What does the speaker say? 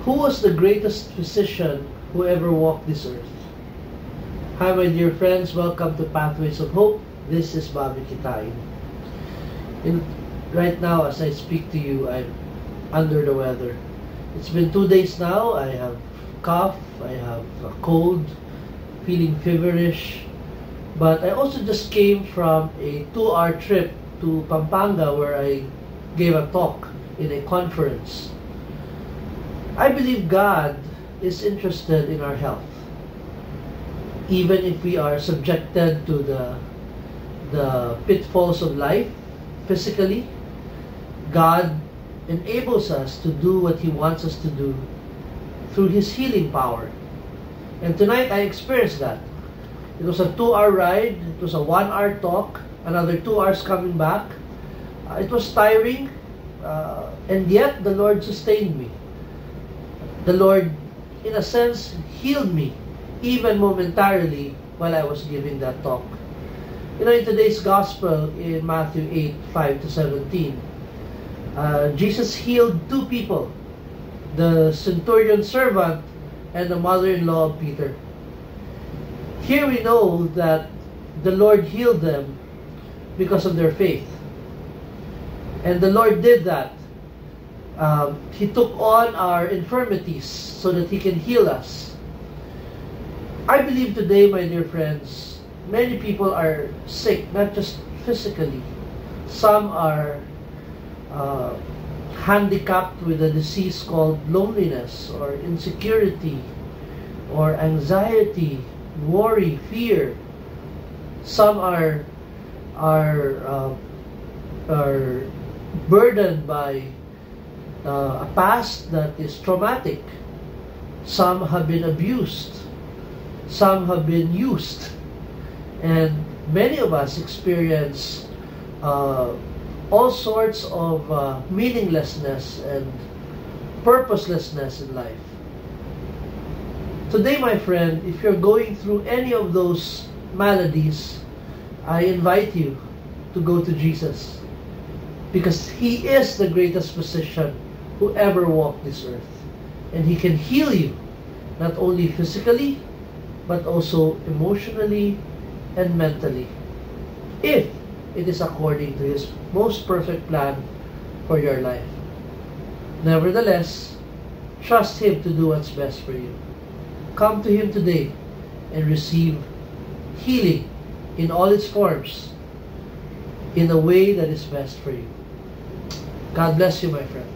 Who was the greatest physician who ever walked this earth? Hi, my dear friends. Welcome to Pathways of Hope. This is Bobby Kitain. Right now, as I speak to you, I'm under the weather. It's been 2 days now. I have cough, I have a cold, feeling feverish. But I also just came from a 2-hour trip to Pampanga where I gave a talk in a conference. I believe God is interested in our health. Even if we are subjected to the pitfalls of life physically, God enables us to do what He wants us to do through His healing power. And tonight I experienced that. It was a 2-hour ride, it was a 1-hour talk, another 2 hours coming back. It was tiring, and yet the Lord sustained me. The Lord, in a sense, healed me, even momentarily, while I was giving that talk. You know, in today's Gospel, in Matthew 8:5-17, Jesus healed 2 people, the centurion servant and the mother-in-law of Peter. Here we know that the Lord healed them because of their faith. And the Lord did that. He took on our infirmities so that He can heal us. I believe today, my dear friends, many people are sick, not just physically. Some are handicapped with a disease called loneliness or insecurity or anxiety, worry, fear. Some are burdened by a past that is traumatic. Some have been abused. Some have been used. And many of us experience all sorts of meaninglessness and purposelessness in life. Today, my friend, if you're going through any of those maladies, I invite you to go to Jesus, because He is the greatest physician who ever walked this earth. And He can heal you, not only physically, but also emotionally and mentally, if it is according to His most perfect plan for your life. Nevertheless, trust Him to do what's best for you. Come to Him today and receive healing in all its forms, in a way that is best for you. God bless you, my friend.